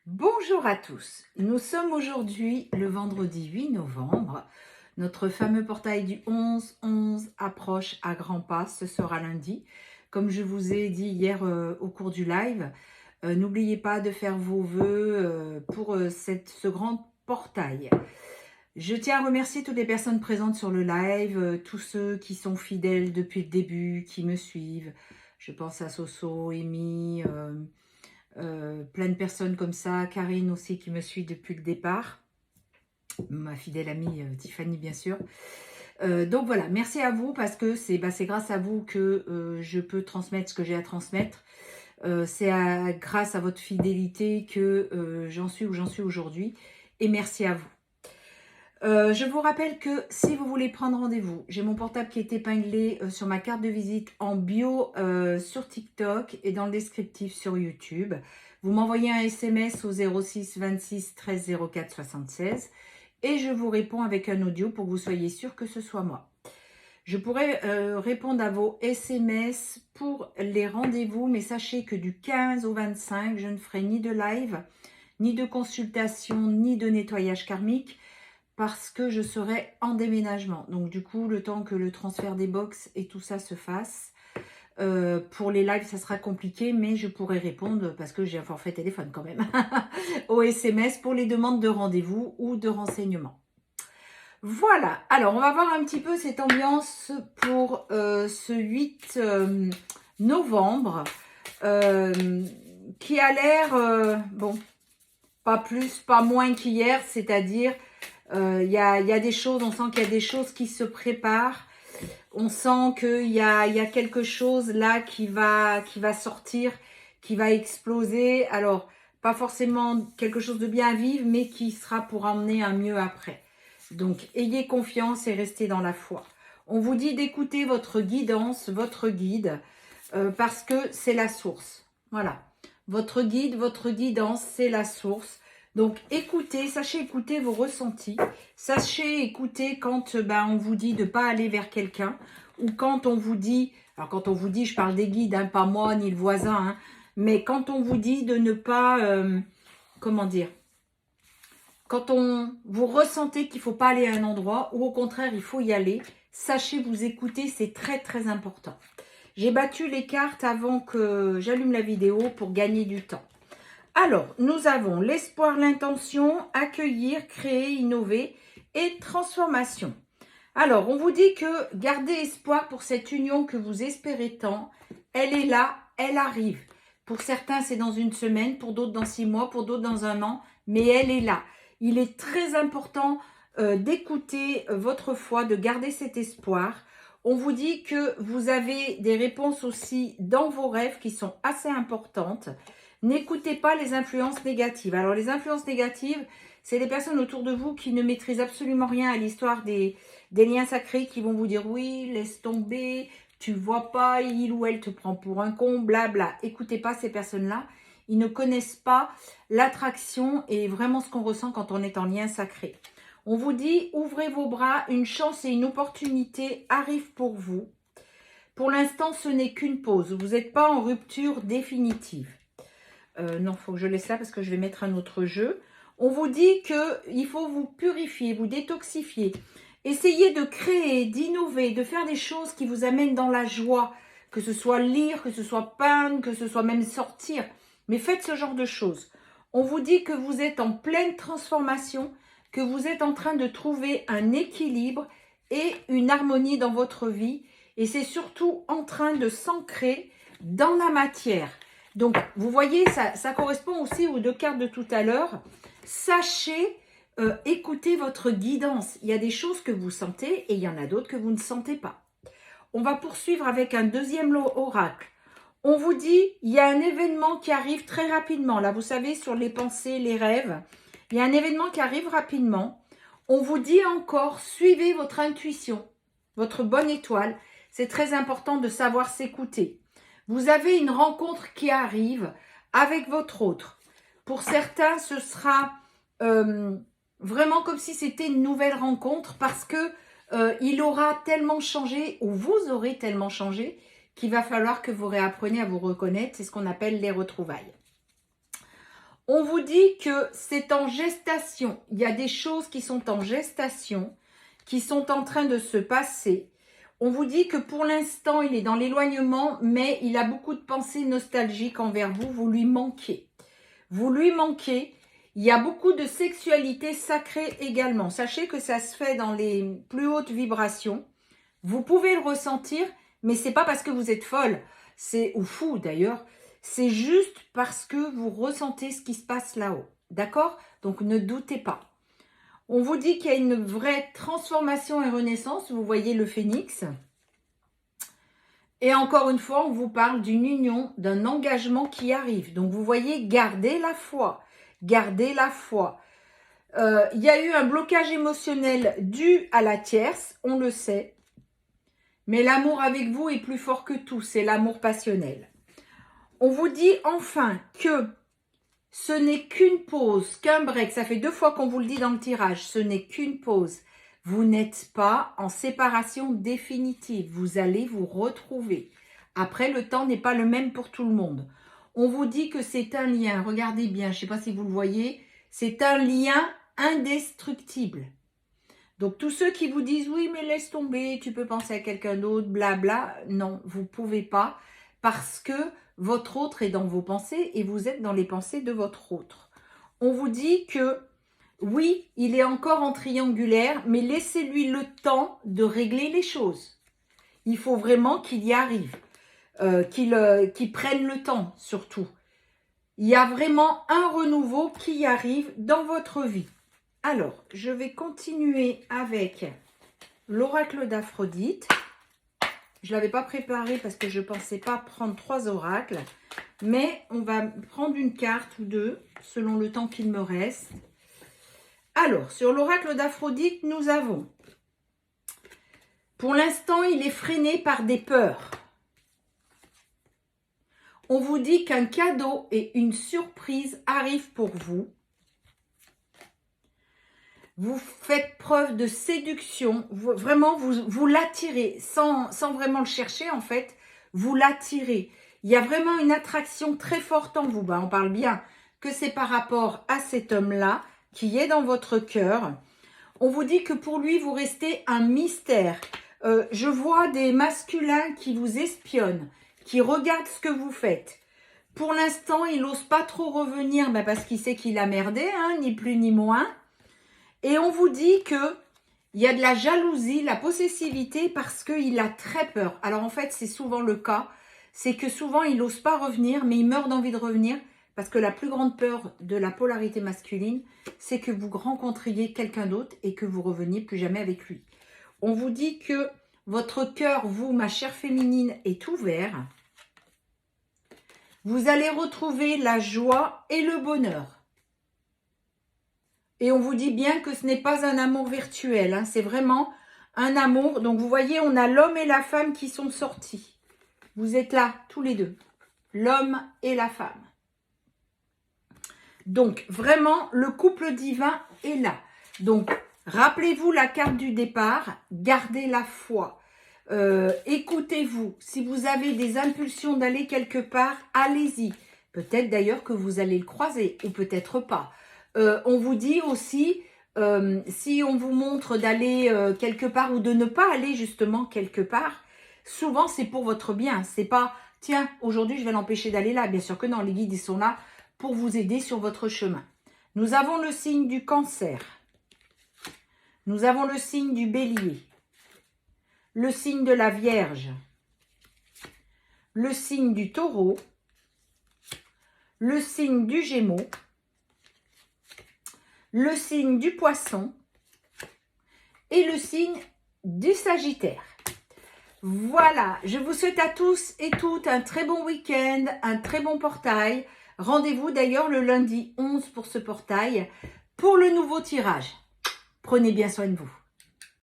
Bonjour à tous, nous sommes aujourd'hui le vendredi 8 novembre. Notre fameux portail du 11-11 approche à grands pas, ce sera lundi. Comme je vous ai dit hier au cours du live, n'oubliez pas de faire vos vœux pour ce grand portail. Je tiens à remercier toutes les personnes présentes sur le live, tous ceux qui sont fidèles depuis le début, qui me suivent. Je pense à Soso, Amy, plein de personnes comme ça, Karine aussi qui me suit depuis le départ, ma fidèle amie Tiffany bien sûr. Donc voilà, merci à vous parce que c'est grâce à vous que je peux transmettre ce que j'ai à transmettre. C'est grâce à votre fidélité que j'en suis où j'en suis aujourd'hui et merci à vous. Je vous rappelle que si vous voulez prendre rendez-vous, j'ai mon portable qui est épinglé sur ma carte de visite en bio sur TikTok et dans le descriptif sur YouTube. Vous m'envoyez un SMS au 06 26 13 04 76 et je vous réponds avec un audio pour que vous soyez sûr que ce soit moi. Je pourrais répondre à vos SMS pour les rendez-vous, mais sachez que du 15 au 25, je ne ferai ni de live, ni de consultation, ni de nettoyage karmique, parce que je serai en déménagement. Donc du coup, le temps que le transfert des box et tout ça se fasse, pour les lives, ça sera compliqué, mais je pourrai répondre, parce que j'ai un forfait téléphone quand même, au SMS pour les demandes de rendez-vous ou de renseignements. Voilà, alors on va voir un petit peu cette ambiance pour ce 8 novembre, qui a l'air, bon, pas plus, pas moins qu'hier, c'est-à-dire il y a des choses, on sent qu'il y a des choses qui se préparent. On sent qu'il y a quelque chose là qui va sortir, qui va exploser. Alors, pas forcément quelque chose de bien à vivre, mais qui sera pour emmener un mieux après. Donc, ayez confiance et restez dans la foi. On vous dit d'écouter votre guidance, votre guide, parce que c'est la source. Voilà. Votre guide, votre guidance, c'est la source. Donc, écoutez, sachez écouter vos ressentis. Sachez écouter quand on vous dit de ne pas aller vers quelqu'un. Ou quand on vous dit, alors quand on vous dit, je parle des guides, hein, pas moi ni le voisin, hein, mais quand on vous dit de ne pas, comment dire, quand vous ressentez qu'il ne faut pas aller à un endroit, ou au contraire, il faut y aller, sachez vous écouter, c'est très très important. J'ai battu les cartes avant que j'allume la vidéo pour gagner du temps. Alors, nous avons l'espoir, l'intention, accueillir, créer, innover et transformation. Alors, on vous dit que gardez espoir pour cette union que vous espérez tant. Elle est là, elle arrive. Pour certains, c'est dans une semaine, pour d'autres dans 6 mois, pour d'autres dans un an, mais elle est là. Il est très important d'écouter votre foi, de garder cet espoir. On vous dit que vous avez des réponses aussi dans vos rêves qui sont assez importantes. N'écoutez pas les influences négatives. Alors, les influences négatives, c'est les personnes autour de vous qui ne maîtrisent absolument rien à l'histoire des liens sacrés, qui vont vous dire « oui, laisse tomber, tu vois pas, il ou elle te prend pour un con, blabla ». Écoutez pas ces personnes-là. Ils ne connaissent pas l'attraction et vraiment ce qu'on ressent quand on est en lien sacré. On vous dit « ouvrez vos bras, une chance et une opportunité arrivent pour vous ». Pour l'instant, ce n'est qu'une pause. Vous n'êtes pas en rupture définitive. Non, il faut que je laisse là parce que je vais mettre un autre jeu. On vous dit qu'il faut vous purifier, vous détoxifier. Essayez de créer, d'innover, de faire des choses qui vous amènent dans la joie. Que ce soit lire, que ce soit peindre, que ce soit même sortir. Mais faites ce genre de choses. On vous dit que vous êtes en pleine transformation, que vous êtes en train de trouver un équilibre et une harmonie dans votre vie. Et c'est surtout en train de s'ancrer dans la matière. Donc, vous voyez, ça correspond aussi aux 2 cartes de tout à l'heure. Sachez écouter votre guidance. Il y a des choses que vous sentez et il y en a d'autres que vous ne sentez pas. On va poursuivre avec un deuxième oracle. On vous dit, il y a un événement qui arrive très rapidement. Là, vous savez, sur les pensées, les rêves, il y a un événement qui arrive rapidement. On vous dit encore, suivez votre intuition, votre bonne étoile. C'est très important de savoir s'écouter. Vous avez une rencontre qui arrive avec votre autre. Pour certains, ce sera vraiment comme si c'était une nouvelle rencontre parce que il aura tellement changé ou vous aurez tellement changé qu'il va falloir que vous réappreniez à vous reconnaître. C'est ce qu'on appelle les retrouvailles. On vous dit que c'est en gestation. Il y a des choses qui sont en gestation, qui sont en train de se passer. On vous dit que pour l'instant, il est dans l'éloignement, mais il a beaucoup de pensées nostalgiques envers vous. Vous lui manquez. Vous lui manquez. Il y a beaucoup de sexualité sacrée également. Sachez que ça se fait dans les plus hautes vibrations. Vous pouvez le ressentir, mais c'est pas parce que vous êtes folle, ou fou d'ailleurs. C'est juste parce que vous ressentez ce qui se passe là-haut. D'accord? Donc ne doutez pas. On vous dit qu'il y a une vraie transformation et renaissance. Vous voyez le phénix. Et encore une fois, on vous parle d'une union, d'un engagement qui arrive. Donc vous voyez, gardez la foi. Gardez la foi. Il y a eu un blocage émotionnel dû à la tierce, on le sait. Mais l'amour avec vous est plus fort que tout. C'est l'amour passionnel. On vous dit enfin que ce n'est qu'une pause, qu'un break. Ça fait 2 fois qu'on vous le dit dans le tirage. Ce n'est qu'une pause. Vous n'êtes pas en séparation définitive. Vous allez vous retrouver. Après, le temps n'est pas le même pour tout le monde. On vous dit que c'est un lien. Regardez bien, je ne sais pas si vous le voyez. C'est un lien indestructible. Donc, tous ceux qui vous disent « Oui, mais laisse tomber, tu peux penser à quelqu'un d'autre, blabla », non, vous ne pouvez pas parce que votre autre est dans vos pensées et vous êtes dans les pensées de votre autre. On vous dit que, oui, il est encore en triangulaire, mais laissez-lui le temps de régler les choses. Il faut vraiment qu'il y arrive, qu'il prenne le temps surtout. Il y a vraiment un renouveau qui arrive dans votre vie. Alors, je vais continuer avec l'oracle d'Aphrodite. Je ne l'avais pas préparé parce que je ne pensais pas prendre 3 oracles. Mais on va prendre une carte ou 2 selon le temps qu'il me reste. Alors, sur l'oracle d'Aphrodite, nous avons... Pour l'instant, il est freiné par des peurs. On vous dit qu'un cadeau et une surprise arrivent pour vous. Vous faites preuve de séduction, vous l'attirez, sans vraiment le chercher en fait, vous l'attirez. Il y a vraiment une attraction très forte en vous. On parle bien que c'est par rapport à cet homme-là qui est dans votre cœur. On vous dit que pour lui, vous restez un mystère. Je vois des masculins qui vous espionnent, qui regardent ce que vous faites. Pour l'instant, il n'ose pas trop revenir parce qu'il sait qu'il a merdé, ni plus ni moins. Et on vous dit qu'il y a de la jalousie, la possessivité parce qu'il a très peur. Alors en fait, c'est souvent le cas. C'est que souvent, il n'ose pas revenir, mais il meurt d'envie de revenir. Parce que la plus grande peur de la polarité masculine, c'est que vous rencontriez quelqu'un d'autre et que vous reveniez plus jamais avec lui. On vous dit que votre cœur, vous, ma chère féminine, est ouvert. Vous allez retrouver la joie et le bonheur. Et on vous dit bien que ce n'est pas un amour virtuel, c'est vraiment un amour. Donc vous voyez, on a l'homme et la femme qui sont sortis. Vous êtes là, tous les deux, l'homme et la femme. Donc vraiment, le couple divin est là. Donc rappelez-vous la carte du départ, gardez la foi. Écoutez-vous, si vous avez des impulsions d'aller quelque part, allez-y. Peut-être d'ailleurs que vous allez le croiser, ou peut-être pas. On vous dit aussi, si on vous montre d'aller quelque part ou de ne pas aller justement quelque part, souvent c'est pour votre bien. C'est pas, tiens, aujourd'hui je vais l'empêcher d'aller là. Bien sûr que non, les guides ils sont là pour vous aider sur votre chemin. Nous avons le signe du Cancer. Nous avons le signe du Bélier. Le signe de la Vierge. Le signe du Taureau. Le signe du Gémeaux. Le signe du Poisson et le signe du Sagittaire. Voilà, je vous souhaite à tous et toutes un très bon week-end, un très bon portail. Rendez-vous d'ailleurs le lundi 11 pour ce portail, pour le nouveau tirage. Prenez bien soin de vous.